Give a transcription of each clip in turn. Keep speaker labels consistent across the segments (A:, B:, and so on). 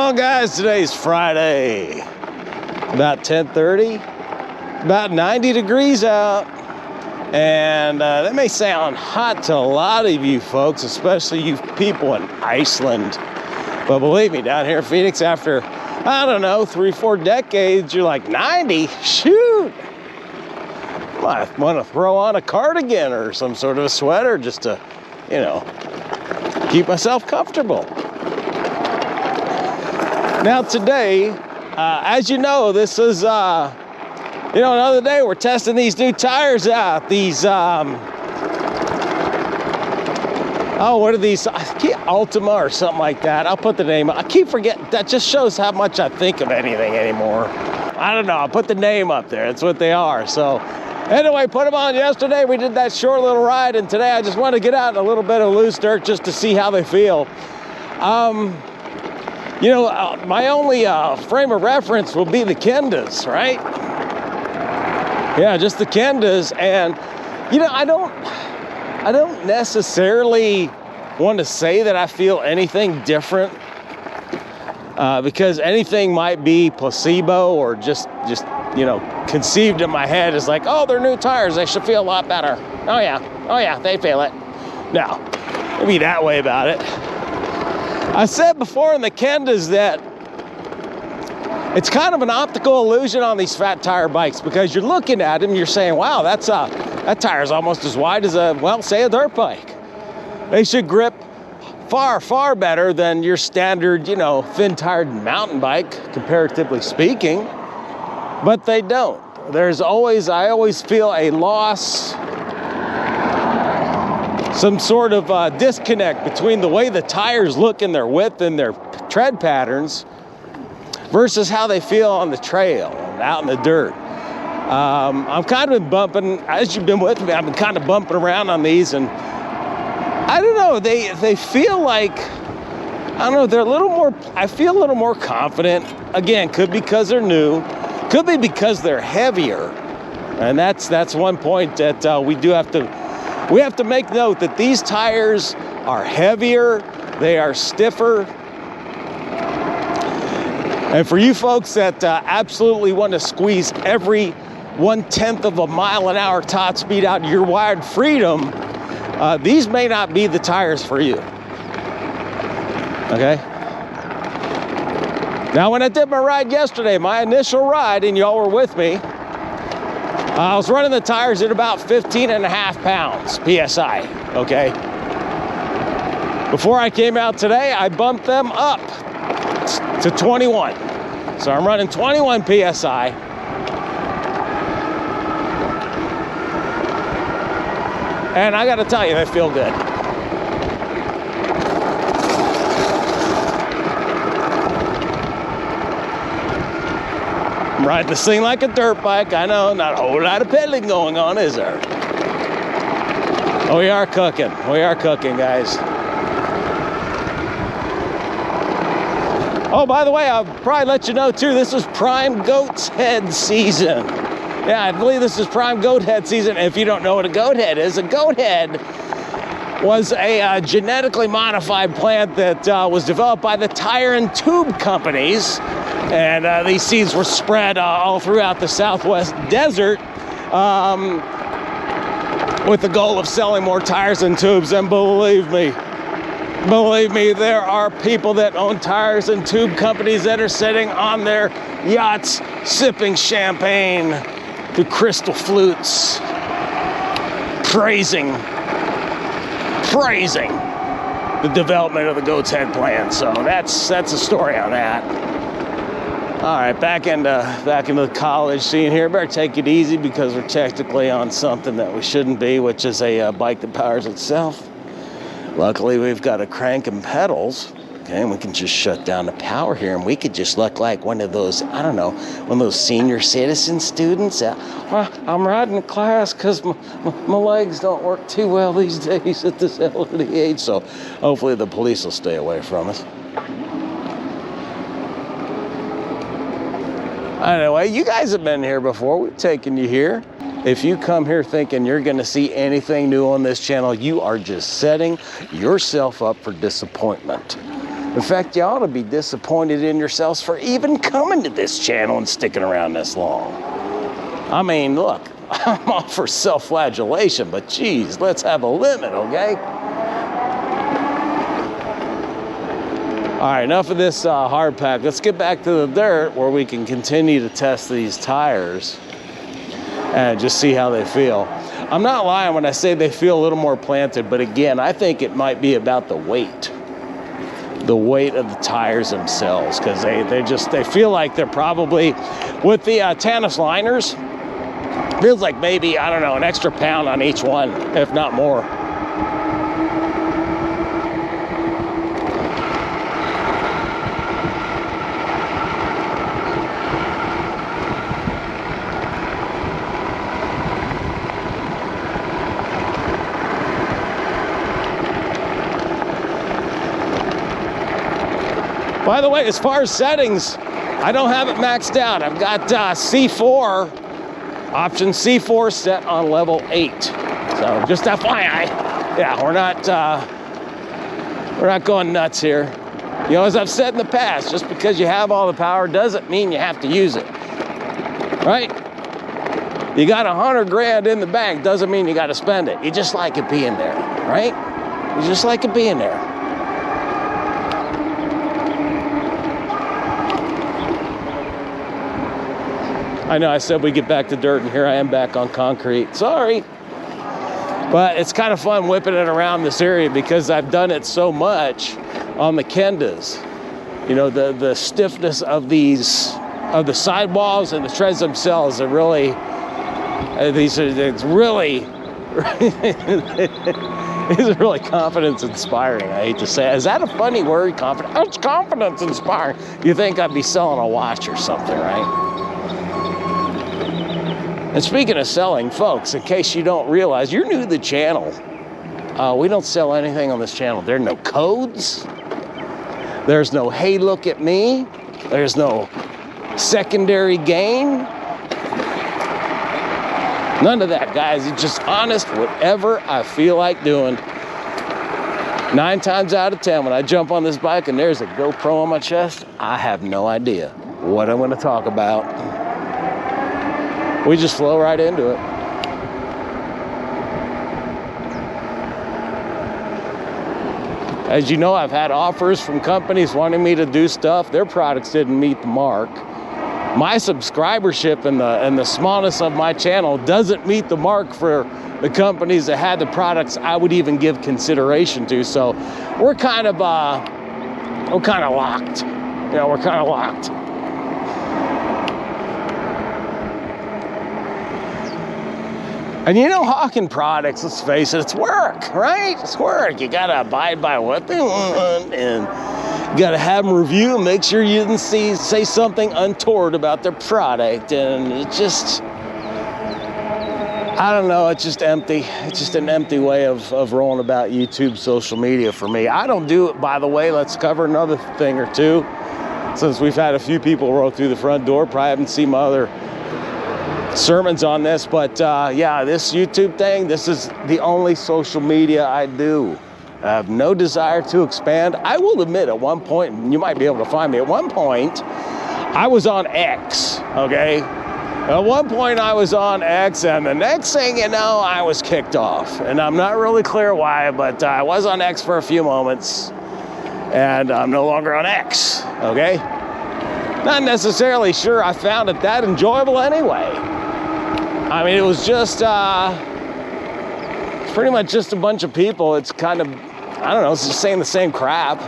A: Well, guys, today's Friday, about 10:30, about 90 degrees out, and that may sound hot to a lot of you folks, especially you people in Iceland. But believe me, down here in Phoenix, after, I don't know, 3-4 decades, you're like, 90? Shoot! I want to throw on a cardigan or some sort of a sweater just to, you know, keep myself comfortable. Now today, as you know, this is, another day we're testing these new tires out. These, what are these? Ultima or something like that. I'll put the name. I keep forgetting. That just shows how much I think of anything anymore. I don't know. I'll put the name up there. That's what they are. So anyway, put them on yesterday. We did that short little ride, and today I just want to get out in a little bit of loose dirt just to see how they feel. My only frame of reference will be the Kendas, right? Yeah, just the Kendas. And, I don't necessarily want to say that I feel anything different because anything might be placebo or just conceived in my head as like, oh, they're new tires. They should feel a lot better. Oh, yeah, they feel it. No, don't be that way about it. I said before in the Kendas that it's kind of an optical illusion on these fat tire bikes because you're looking at them, you're saying, wow, that tire's almost as wide as say a dirt bike. They should grip far, far better than your standard, thin-tired mountain bike, comparatively speaking, but they don't. I always feel a loss, some sort of disconnect between the way the tires look in their width and their tread patterns versus how they feel on the trail, out in the dirt. I'm kind of been bumping, as you've been with me, I've been kind of bumping around on these, and I don't know, they feel like, I don't know, they're a little more, I feel a little more confident. Again, could be because they're new, could be because they're heavier. And that's one point that we have to make note that these tires are heavier, they are stiffer. And for you folks that absolutely want to squeeze every 1/10 of a mile an hour top speed out of your wired freedom, these may not be the tires for you. Okay? Now, when I did my ride yesterday, my initial ride, and y'all were with me, I was running the tires at about 15.5 pounds PSI, okay? Before I came out today, I bumped them up to 21. So I'm running 21 PSI. And I gotta tell you, they feel good. I'm riding this thing like a dirt bike. I know, not a whole lot of pedaling going on, is there? Oh, we are cooking. We are cooking, guys. Oh, by the way, I'll probably let you know, too, this is prime goat's head season. Yeah, I believe this is prime goat head season. If you don't know what a goat head is, a goat head was a genetically modified plant that was developed by the tire and tube companies. And these seeds were spread all throughout the Southwest desert with the goal of selling more tires and tubes. And believe me, there are people that own tires and tube companies that are sitting on their yachts sipping champagne through crystal flutes, praising the development of the goat's head plan. So that's a story on that. All right, back into the college scene here. Better take it easy because we're technically on something that we shouldn't be, which is a bike that powers itself. Luckily, we've got a crank and pedals, okay, and we can just shut down the power here, and we could just look like one of those, I don't know, one of those senior citizen students. Well, I'm riding to class because my legs don't work too well these days at this elderly age, so hopefully the police will stay away from us. Anyway, you guys have been here before. We've taken you here. If you come here thinking you're going to see anything new on this channel, you are just setting yourself up for disappointment. In fact, you ought to be disappointed in yourselves for even coming to this channel and sticking around this long. I mean, look, I'm all for self-flagellation, but geez, let's have a limit, okay? All right, enough of this hard pack. Let's get back to the dirt where we can continue to test these tires and just see how they feel. I'm not lying when I say they feel a little more planted, but again, I think it might be about the weight of the tires themselves, because they feel like they're probably, with the Tannus liners, feels like maybe, I don't know, an extra pound on each one, if not more. By the way, as far as settings, I don't have it maxed out. I've got C4, option C4 set on level 8. So just FYI, yeah, we're not going nuts here. You know, as I've said in the past, just because you have all the power doesn't mean you have to use it, right? You got 100 grand in the bank doesn't mean you got to spend it. You just like it being there, right? You just like it being there. I know I said we get back to dirt, and here I am back on concrete. Sorry. But it's kind of fun whipping it around this area because I've done it so much on the Kendas. You know, the stiffness of the sidewalls and the treads themselves are really, it's really, these are really confidence inspiring. I hate to say it. Is that a funny word, confidence? It's confidence inspiring. You think I'd be selling a watch or something, right? And speaking of selling, folks, in case you don't realize, you're new to the channel. We don't sell anything on this channel. There are no codes. There's no, hey, look at me. There's no secondary gain. None of that, guys. It's just honest, whatever I feel like doing. 9 times out of 10, when I jump on this bike and there's a GoPro on my chest, I have no idea what I'm going to talk about. We just flow right into it. As you know, I've had offers from companies wanting me to do stuff. Their products didn't meet the mark. My subscribership and the smallness of my channel doesn't meet the mark for the companies that had the products I would even give consideration to. So we're kind of locked. You know, we're kind of locked. And you know, hawking products, let's face it, it's work, right? It's work. You gotta abide by what they want, and you gotta have them review and make sure you didn't say something untoward about their product. And it's just, I don't know, it's just empty. It's just an empty way of rolling about YouTube, social media for me. I don't do it, by the way. Let's cover another thing or two. Since we've had a few people roll through the front door, probably haven't seen my other sermons on this, but yeah, this YouTube thing, this is the only social media I do. I have no desire to expand. I will admit, at one point, and you might be able to find me, at one point, I was on X, okay? At one point, I was on X, and the next thing you know, I was kicked off. And I'm not really clear why, but I was on X for a few moments, and I'm no longer on X, okay? Not necessarily sure I found it that enjoyable anyway. I mean, it was just, pretty much just a bunch of people. It's kind of, I don't know, it's just saying the same crap,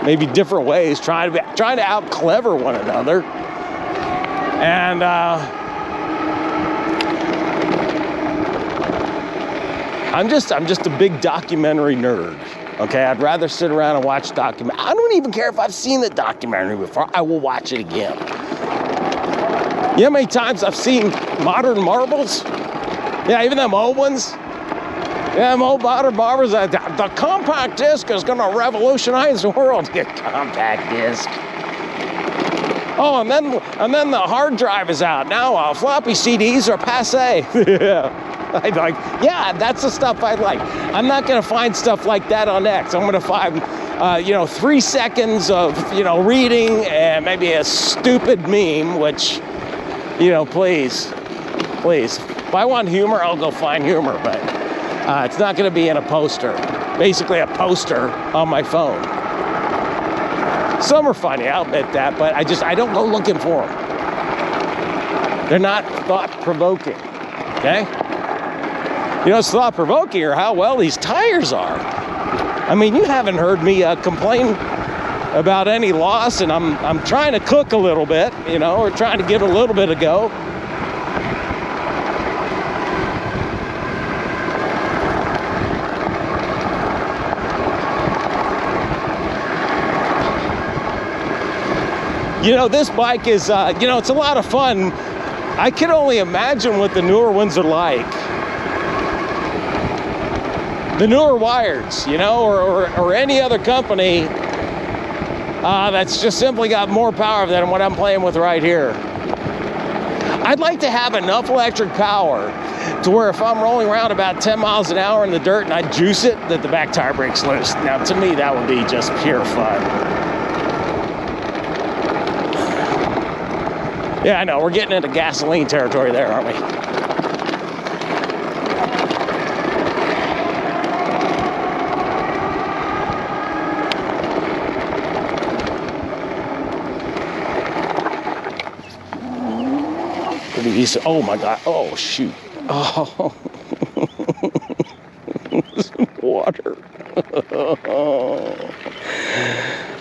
A: maybe different ways, trying to out clever one another. And I'm just a big documentary nerd. Okay, I'd rather sit around and watch documentary. I don't even care if I've seen the documentary before. I will watch it again. You know how many times I've seen modern marbles? Yeah, even them old ones. Yeah, them old modern marbles. The compact disc is going to revolutionize the world. Get compact disc. Oh, and then the hard drive is out. Now floppy CDs are passé. Yeah. I'd like, yeah, that's the stuff I like. I'm not going to find stuff like that on X. I'm going to find you know, 3 seconds of, you know, reading and maybe a stupid meme, which, you know, please. If I want humor, I'll go find humor, but it's not going to be in a poster. Basically a poster on my phone. Some are funny, I'll admit that, but I don't go looking for them. They're not thought-provoking, okay? You know, it's thought-provoking or how well these tires are. I mean, you haven't heard me complain about any loss, and I'm trying to cook a little bit, you know, or trying to give it a little bit of go. You know, this bike is, you know, it's a lot of fun. I can only imagine what the newer ones are like. The newer Wireds, you know, or any other company that's just simply got more power than what I'm playing with right here. I'd like to have enough electric power to where if I'm rolling around about 10 miles an hour in the dirt and I juice it, that the back tire breaks loose. Now, to me, that would be just pure fun. Yeah, I know, we're getting into gasoline territory there, aren't we? Pretty decent. Oh my God, oh shoot. Oh, water.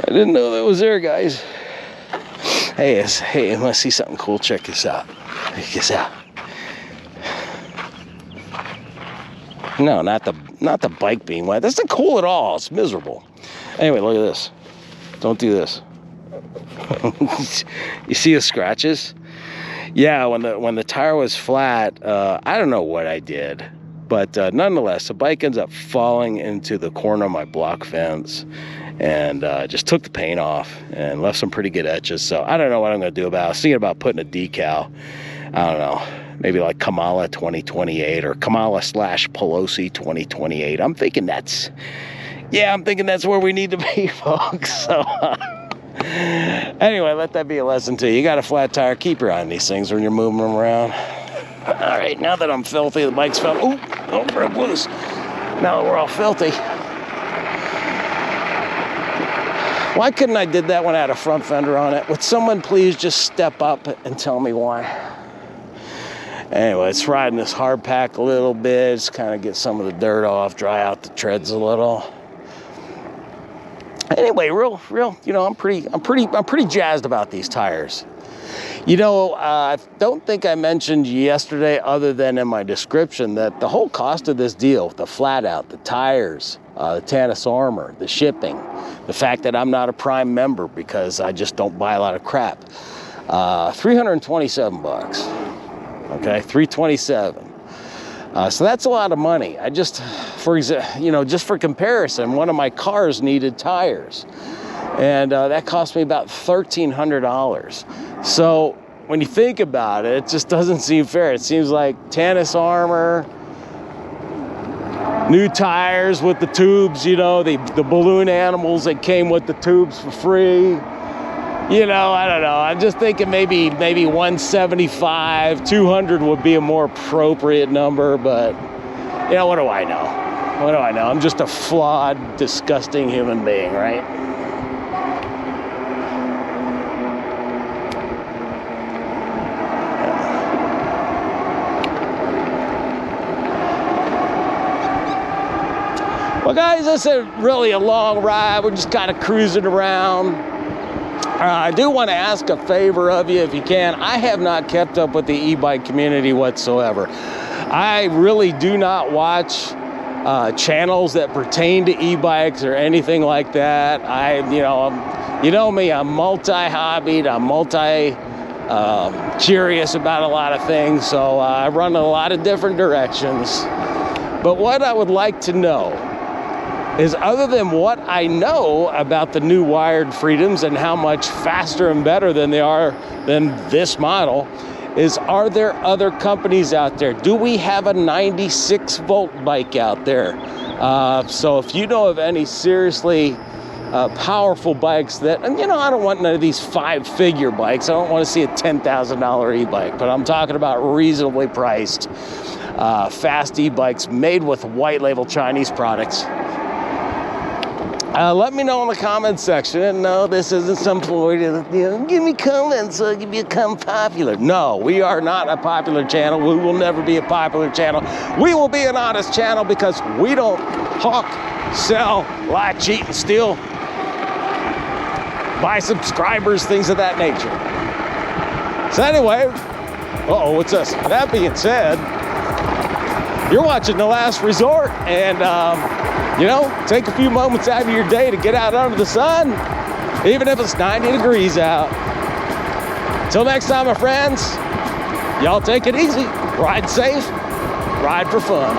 A: I didn't know that was there, guys. Hey, you want to see something cool? Check this out. Check this out. No, not the bike being wet. That's not cool at all. It's miserable. Anyway, look at this. Don't do this. You see the scratches? Yeah, when the tire was flat, I don't know what I did, but nonetheless, the bike ends up falling into the corner of my block fence. And just took the paint off and left some pretty good etches. So I don't know what I'm going to do about it. I was thinking about putting a decal, I don't know, maybe like Kamala 2028 or Kamala/Pelosi 2028. I'm thinking that's where we need to be, folks. So anyway, let that be a lesson to you. You got a flat tire, keep your eye on these things when you're moving them around. All right, now that I'm filthy, the bike's fell. Oh, broke loose. Now that we're all filthy. Why couldn't I did that when I had a front fender on it? Would someone please just step up and tell me why? Anyway, it's riding this hard pack a little bit. Just kind of get some of the dirt off, dry out the treads a little. Anyway, real, you know, I'm pretty jazzed about these tires. You know, I don't think I mentioned yesterday, other than in my description, that the whole cost of this deal, the flat out, the tires, the Tannus armor, the shipping, the fact that I'm not a Prime member because I just don't buy a lot of crap, $327. Okay, $327. So that's a lot of money. I just, just for comparison, one of my cars needed tires, and that cost me about $1,300. So when you think about it, it just doesn't seem fair. It seems like Tannus armor, new tires with the tubes, you know, the balloon animals that came with the tubes for free. You know, I don't know. I'm just thinking maybe 175, 200 would be a more appropriate number, but you know, what do I know? What do I know? I'm just a flawed, disgusting human being, right? Well, guys, this is really a long ride. We're just kind of cruising around. I do want to ask a favor of you, if you can. I have not kept up with the e-bike community whatsoever. I really do not watch channels that pertain to e-bikes or anything like that. You know me, I'm multi-hobbied, I'm curious about a lot of things, so I run in a lot of different directions. But what I would like to know is, other than what I know about the new wired Freedoms and how much faster and better than they are than this model, is, are there other companies out there? Do we have a 96 volt bike out there? So if you know of any seriously powerful bikes that, and you know, I don't want none of these 5-figure bikes. I don't want to see a $10,000 e-bike, but I'm talking about reasonably priced, fast e-bikes made with white label Chinese products. Let me know in the comments section. And no, this isn't some ploy to, you know, give me comments so I can become popular. No, we are not a popular channel. We will never be a popular channel. We will be an honest channel because we don't hawk, sell, lie, cheat, and steal, buy subscribers, things of that nature. So anyway, what's this? That being said, you're watching The Last Resort, and you know, take a few moments out of your day to get out under the sun, even if it's 90 degrees out. Till next time, my friends, y'all take it easy, ride safe, ride for fun.